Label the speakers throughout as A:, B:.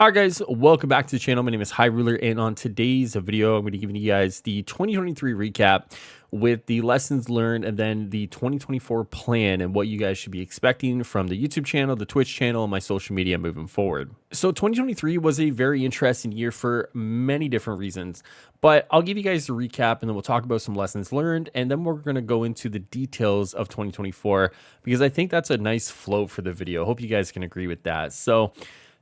A: Alright guys, welcome back to the channel. My name is Highruler, and on today's video, I'm going to be giving you guys the 2023 recap with the lessons learned and then the 2024 plan and what you guys should be expecting from the YouTube channel, the Twitch channel, and my social media moving forward. So 2023 was a very interesting year for many different reasons, but I'll give you guys a recap and then we'll talk about some lessons learned, and then we're going to go into the details of 2024 because I think that's a nice flow for the video. I hope you guys can agree with that. So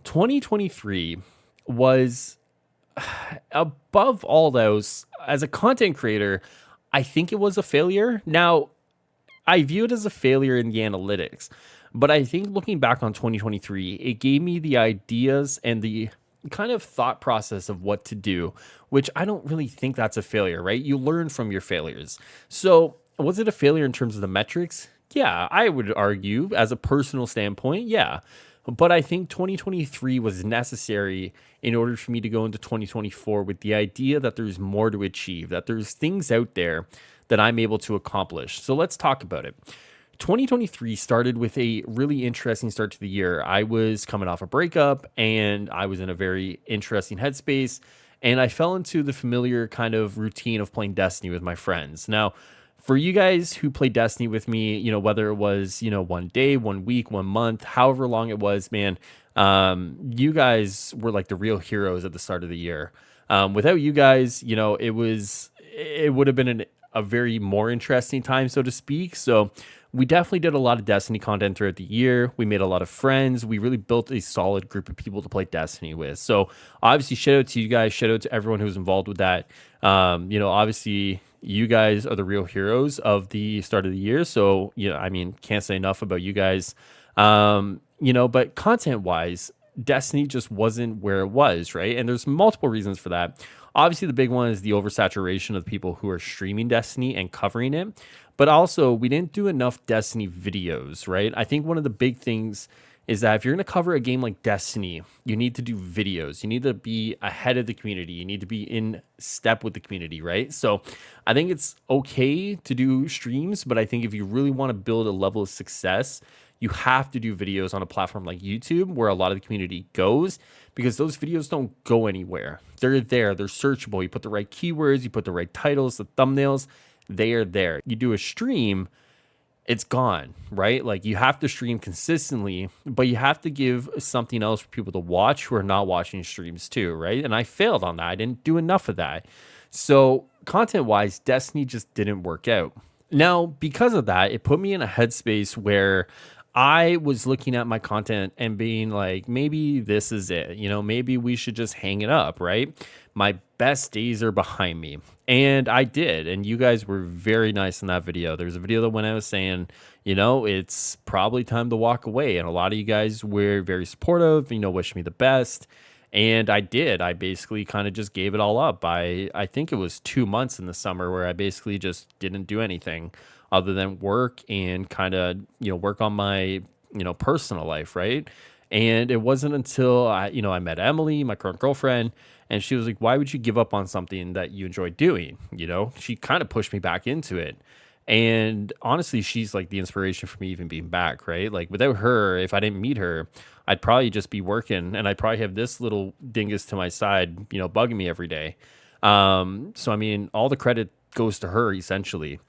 A: 2023 was above all those, as a content creator, I think it was a failure. Now, I view it as a failure in the analytics, but I think looking back on 2023, it gave me the ideas and the kind of thought process of what to do, which I don't really think that's a failure, right? You learn from your failures. So, was it a failure in terms of the metrics? Yeah, I would argue as a personal standpoint, yeah. But I think 2023 was necessary in order for me to go into 2024 with the idea that there's more to achieve, that there's things out there that I'm able to accomplish. So let's talk about it. 2023 started with a really interesting start to the year. I was coming off a breakup and I was in a very interesting headspace, and I fell into the familiar kind of routine of playing Destiny with my friends. Now, for you guys who play Destiny with me, whether it was, one day, 1 week, 1 month, however long it was, man, you guys were like the real heroes at the start of the year. Without you guys, it would have been a very more interesting time, so to speak. So we definitely did a lot of Destiny content throughout the year. We made a lot of friends. We really built a solid group of people to play Destiny with. So obviously, shout out to you guys. Shout out to everyone who's involved with that. Obviously, you guys are the real heroes of the start of the year. So, can't say enough about you guys. But content wise, Destiny just wasn't where it was, right? And there's multiple reasons for that. Obviously, the big one is the oversaturation of the people who are streaming Destiny and covering it. But also, we didn't do enough Destiny videos, right? I think one of the big things is that if you're going to cover a game like Destiny, you need to do videos. You need to be ahead of the community. You need to be in step with the community, right? So I think it's okay to do streams, but I think if you really want to build a level of success, you have to do videos on a platform like YouTube where a lot of the community goes, because those videos don't go anywhere. They're there. They're searchable. You put the right keywords, you put the right titles, the thumbnails, they are there. You do a stream, it's gone, right? Like, you have to stream consistently, but you have to give something else for people to watch who are not watching streams too, right? And I failed on that. I didn't do enough of that. So content-wise, Destiny just didn't work out. Now, because of that, it put me in a headspace where I was looking at my content and being like, maybe this is it. Maybe we should just hang it up, right? My best days are behind me. And I did. And you guys were very nice in that video. There's a video that when I was saying, it's probably time to walk away. And a lot of you guys were very supportive, wish me the best. And I did. I basically kind of just gave it all up. I think it was 2 months in the summer where I basically just didn't do anything other than work and kind of, work on my, personal life, right? And it wasn't until I met Emily, my current girlfriend, and she was like, why would you give up on something that you enjoy doing? She kind of pushed me back into it. And honestly, she's like the inspiration for me even being back, right? Like, without her, if I didn't meet her, I'd probably just be working and I'd probably have this little dingus to my side, bugging me every day. So, all the credit goes to her essentially.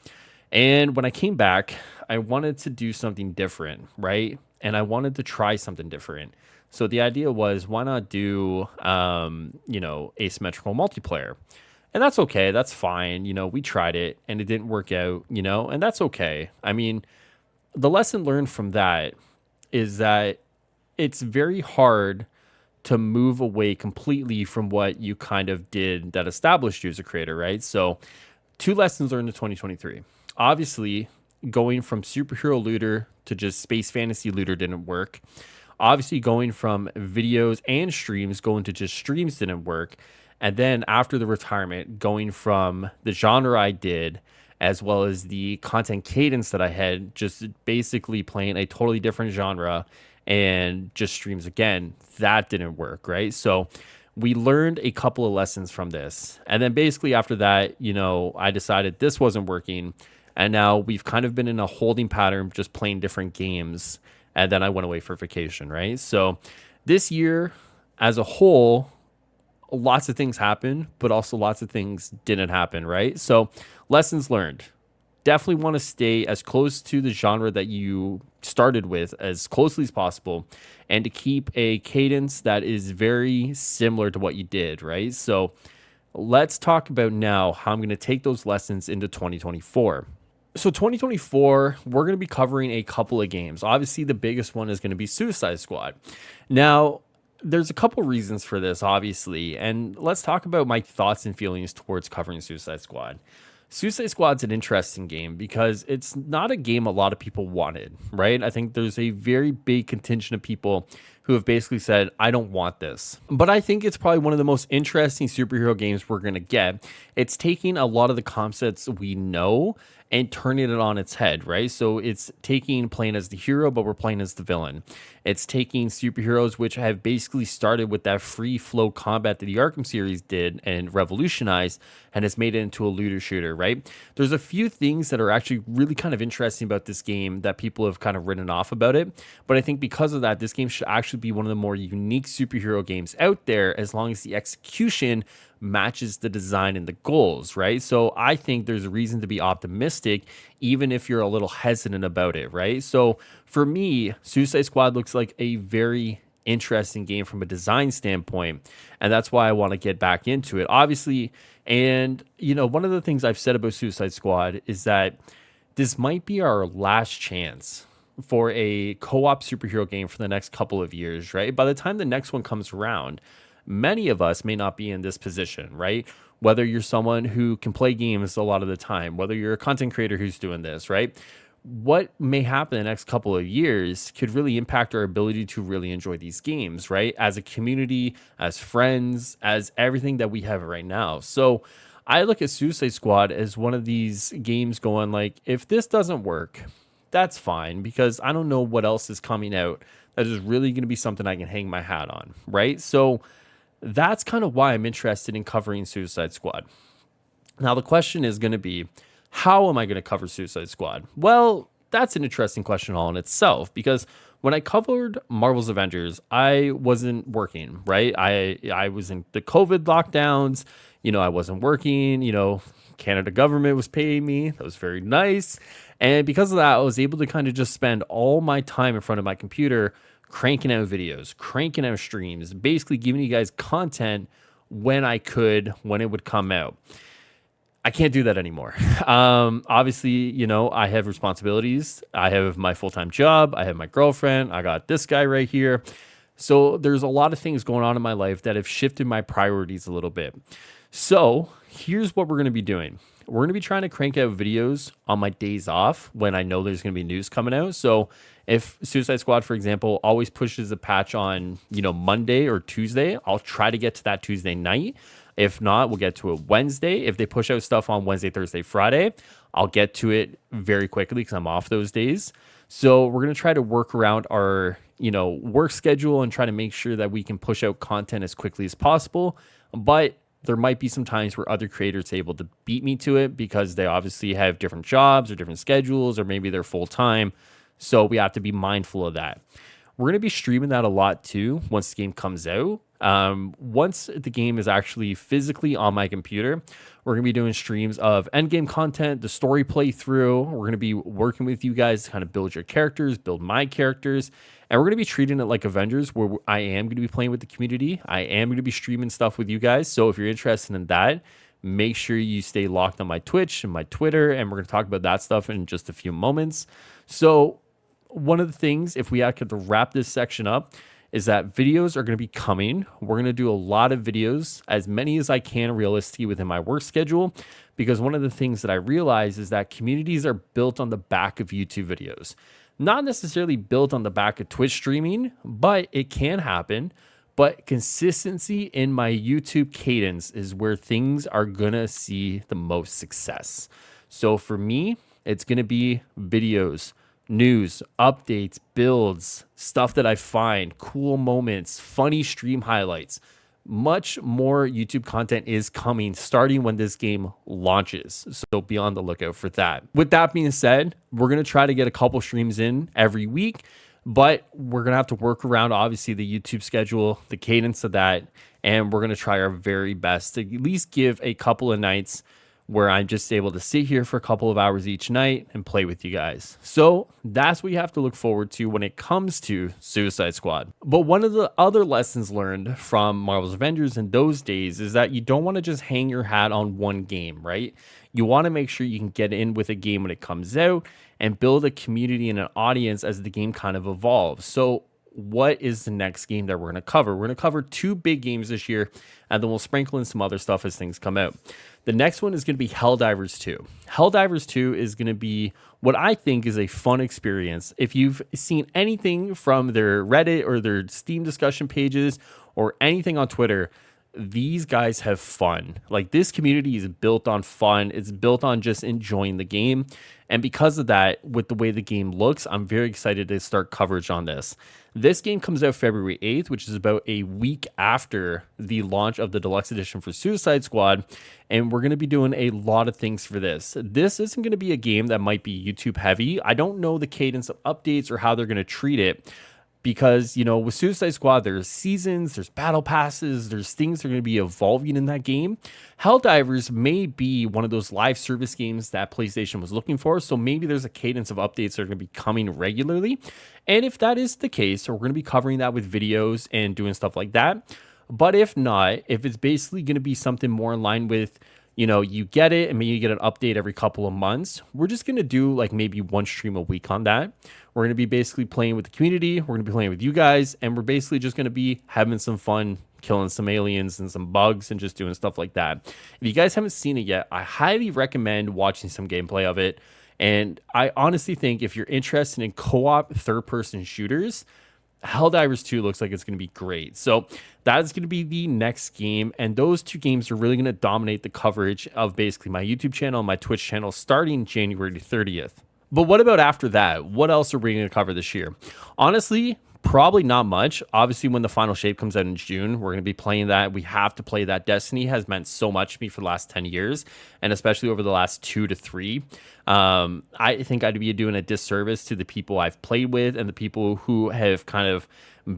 A: And when I came back, I wanted to do something different, right? And I wanted to try something different. So the idea was, why not do, asymmetrical multiplayer? And that's okay. That's fine. We tried it and it didn't work out, and that's okay. The lesson learned from that is that it's very hard to move away completely from what you kind of did that established you as a creator, right? So 2 lessons learned in 2023. Obviously, going from superhero looter to just space fantasy looter didn't work. Obviously, going from videos and streams going to just streams didn't work. And then after the retirement, going from the genre I did, as well as the content cadence that I had, just basically playing a totally different genre and just streams again, that didn't work, right? So we learned a couple of lessons from this. And then basically after that, I decided this wasn't working. And now we've kind of been in a holding pattern, just playing different games. And then I went away for vacation, right? So this year, as a whole, lots of things happened, but also lots of things didn't happen, right? So, lessons learned. Definitely want to stay as close to the genre that you started with as closely as possible, and to keep a cadence that is very similar to what you did, right? So, let's talk about now how I'm going to take those lessons into 2024. So 2024, we're going to be covering a couple of games. Obviously, the biggest one is going to be Suicide Squad. Now, there's a couple reasons for this, obviously, and let's talk about my thoughts and feelings towards covering Suicide Squad. Suicide Squad's an interesting game because it's not a game a lot of people wanted, right? I think there's a very big contingent of people who have basically said, I don't want this. But I think it's probably one of the most interesting superhero games we're going to get. It's taking a lot of the concepts we know and turning it on its head, right? So it's taking playing as the hero, but we're playing as the villain. It's taking superheroes, which have basically started with that free flow combat that the Arkham series did and revolutionized, and has made it into a looter shooter, right? There's a few things that are actually really kind of interesting about this game that people have kind of written off about it. But I think because of that, this game should actually be one of the more unique superhero games out there, as long as the execution matches the design and the goals, right? So I think there's a reason to be optimistic, even if you're a little hesitant about it, right? So for me, Suicide Squad looks like a very interesting game from a design standpoint, and that's why I want to get back into it, obviously. And one of the things I've said about Suicide Squad is that this might be our last chance for a co-op superhero game for the next couple of years, right? By the time the next one comes around, many of us may not be in this position, right? Whether you're someone who can play games a lot of the time, whether you're a content creator who's doing this, right? What may happen in the next couple of years could really impact our ability to really enjoy these games, right? As a community, as friends, as everything that we have right now. So I look at Suicide Squad as one of these games going like, if this doesn't work, that's fine, because I don't know what else is coming out that is really going to be something I can hang my hat on, right? So that's kind of why I'm interested in covering Suicide Squad. Now, the question is going to be, how am I going to cover Suicide Squad? Well, that's an interesting question all in itself, because when I covered Marvel's Avengers, I wasn't working, right? I was in the COVID lockdowns, I wasn't working, Canada government was paying me. That was very nice. And because of that, I was able to kind of just spend all my time in front of my computer cranking out videos, cranking out streams, basically giving you guys content when I could, when it would come out. I can't do that anymore. Obviously, I have responsibilities. I have my full-time job. I have my girlfriend. I got this guy right here. So there's a lot of things going on in my life that have shifted my priorities a little bit. So here's what we're going to be doing. We're going to be trying to crank out videos on my days off when I know there's going to be news coming out. So if Suicide Squad, for example, always pushes a patch on, Monday or Tuesday, I'll try to get to that Tuesday night. If not, we'll get to it Wednesday. If they push out stuff on Wednesday, Thursday, Friday, I'll get to it very quickly because I'm off those days. So we're going to try to work around our, work schedule and try to make sure that we can push out content as quickly as possible. But there might be some times where other creators are able to beat me to it because they obviously have different jobs or different schedules, or maybe they're full time. So we have to be mindful of that. We're going to be streaming that a lot too once the game comes out. Once the game is actually physically on my computer, we're going to be doing streams of endgame content, the story playthrough. We're going to be working with you guys to kind of build your characters, build my characters. And we're going to be treating it like Avengers, where I am going to be playing with the community. I am going to be streaming stuff with you guys. So if you're interested in that, make sure you stay locked on my Twitch and my Twitter. And we're going to talk about that stuff in just a few moments. So one of the things, if we have to wrap this section up, is that videos are going to be coming. We're going to do a lot of videos, as many as I can realistically within my work schedule, because one of the things that I realize is that communities are built on the back of YouTube videos. Not necessarily built on the back of Twitch streaming, but it can happen. But consistency in my YouTube cadence is where things are going to see the most success. So for me, it's going to be videos, news, updates, builds, stuff that I find, cool moments, funny stream highlights. Much more YouTube content is coming starting when this game launches. So be on the lookout for that. With that being said, we're going to try to get a couple streams in every week. But we're going to have to work around, obviously, the YouTube schedule, the cadence of that. And we're going to try our very best to at least give a couple of nights where I'm just able to sit here for a couple of hours each night and play with you guys. So that's what you have to look forward to when it comes to Suicide Squad. But one of the other lessons learned from Marvel's Avengers in those days is that you don't want to just hang your hat on one game, right? You want to make sure you can get in with a game when it comes out and build a community and an audience as the game kind of evolves. So what is the next game that we're going to cover? We're going to cover 2 big games this year, and then we'll sprinkle in some other stuff as things come out. The next one is going to be Helldivers 2. Helldivers 2 is going to be what I think is a fun experience. If you've seen anything from their Reddit or their Steam discussion pages or anything on Twitter, these guys have fun. Like, this community is built on fun. It's built on just enjoying the game. And because of that, with the way the game looks, I'm very excited to start coverage on this. This game comes out February 8th, which is about a week after the launch of the deluxe edition for Suicide Squad. And we're going to be doing a lot of things for this. This isn't going to be a game that might be YouTube heavy. I don't know the cadence of updates or how they're going to treat it. Because, you know, with Suicide Squad, there's seasons, there's battle passes, there's things that are going to be evolving in that game. Helldivers may be one of those live service games that PlayStation was looking for. So maybe there's a cadence of updates that are going to be coming regularly. And if that is the case, we're going to be covering that with videos and doing stuff like that. But if not, if it's basically going to be something more in line with, you know, you get it and maybe you get an update every couple of months, we're just going to do like maybe 1 stream a week on that. We're going to be basically playing with the community. We're going to be playing with you guys, and we're basically just going to be having some fun, killing some aliens and some bugs and just doing stuff like that. If you guys haven't seen it yet, I highly recommend watching some gameplay of it. And I honestly think if you're interested in co-op third-person shooters, Helldivers 2 looks like it's going to be great. So that's going to be the next game. And those 2 games are really going to dominate the coverage of basically my YouTube channel and my Twitch channel starting January 30th. But what about after that? What else are we going to cover this year? Honestly, probably not much. Obviously, when the final shape comes out in June, we're going to be playing that. We have to play that. Destiny has meant so much to me for the last 10 years, and especially over the last 2 to 3. I think I'd be doing a disservice to the people I've played with and the people who have kind of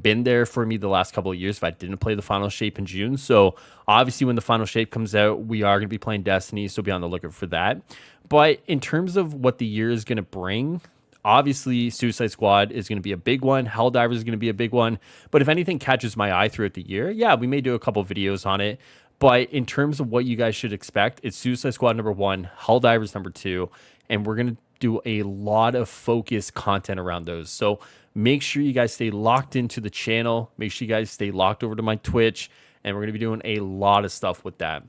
A: been there for me the last couple of years if I didn't play the final shape in June. So obviously when the final shape comes out, we are going to be playing Destiny, so be on the lookout for that. But in terms of what the year is going to bring, obviously Suicide Squad is going to be a big one. Helldivers is going to be a big one. But if anything catches my eye throughout the year, yeah, we may do a couple videos on it. But in terms of what you guys should expect, it's Suicide Squad number 1, Helldivers number 2, and we're going to do a lot of focused content around those. So make sure you guys stay locked into the channel. Make sure you guys stay locked over to my Twitch, and we're going to be doing a lot of stuff with that.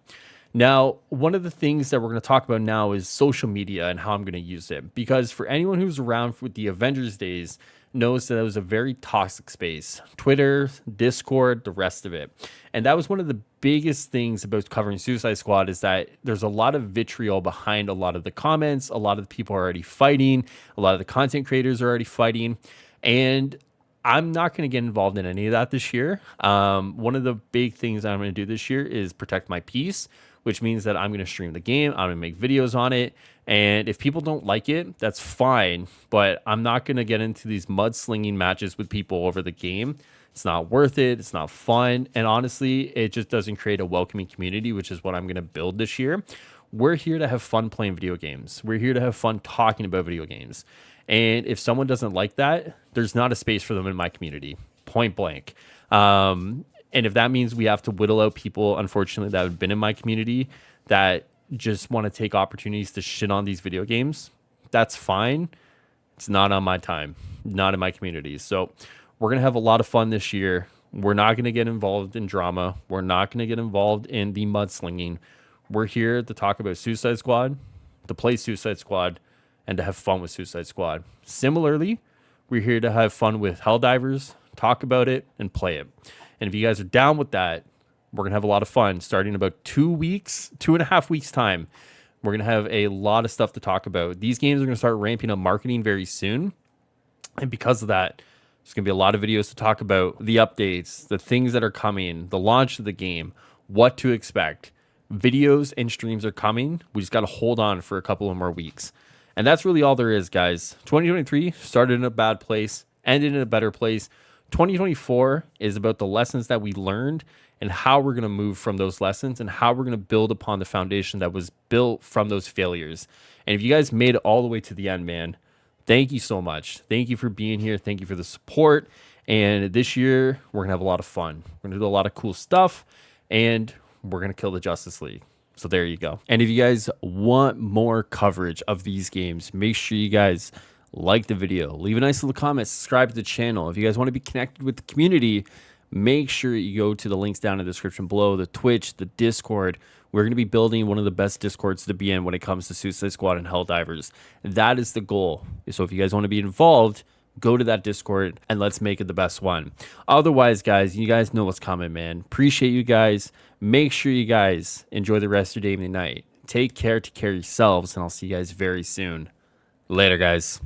A: Now, one of the things that we're going to talk about now is social media and how I'm going to use it. Because for anyone who's around with the Avengers days knows that it was a very toxic space. Twitter, Discord, the rest of it. And that was one of the biggest things about covering Suicide Squad is that there's a lot of vitriol behind a lot of the comments. A lot of the people are already fighting. A lot of the content creators are already fighting. And I'm not going to get involved in any of that this year. One of the big things I'm going to do this year is protect my peace, which means that I'm going to stream the game. I'm going to make videos on it. And if people don't like it, that's fine. But I'm not going to get into these mudslinging matches with people over the game. It's not worth it. It's not fun. And honestly, it just doesn't create a welcoming community, which is what I'm going to build this year. We're here to have fun playing video games. We're here to have fun talking about video games. And if someone doesn't like that, there's not a space for them in my community, point blank. And if that means we have to whittle out people, unfortunately, that have been in my community that just want to take opportunities to shit on these video games, that's fine. It's not on my time, not in my community. So we're going to have a lot of fun this year. We're not going to get involved in drama. We're not going to get involved in the mudslinging. We're here to talk about Suicide Squad, to play Suicide Squad, and to have fun with Suicide Squad. Similarly, we're here to have fun with Helldivers, talk about it, and play it. And if you guys are down with that, we're going to have a lot of fun starting in about 2.5 weeks time. We're going to have a lot of stuff to talk about. These games are going to start ramping up marketing very soon. And because of that, there's going to be a lot of videos to talk about the updates, the things that are coming, the launch of the game, what to expect. Videos and streams are coming. We just got to hold on for a couple of more weeks. And that's really all there is, guys. 2023 started in a bad place. ended in a better place. 2024 is about the lessons that we learned and how we're going to move from those lessons and how we're going to build upon the foundation that was built from those failures. And if you guys made it all the way to the end, man, thank you so much. Thank you for being here. Thank you for the support. And this year, we're going to have a lot of fun. We're going to do a lot of cool stuff, and we're going to kill the Justice League. So there you go. And if you guys want more coverage of these games, make sure you guys like the video, leave a nice little comment, subscribe to the channel. If you guys want to be connected with the community, make sure you go to the links down in the description below, the Twitch, the Discord. We're going to be building one of the best Discords to be in when it comes to Suicide Squad and Helldivers. That is the goal. So if you guys want to be involved, go to that Discord and let's make it the best one. Otherwise, guys, you guys know what's coming, man. Appreciate you guys. Make sure you guys enjoy the rest of your day and night. Take care, take care of yourselves, and I'll see you guys very soon. Later, guys.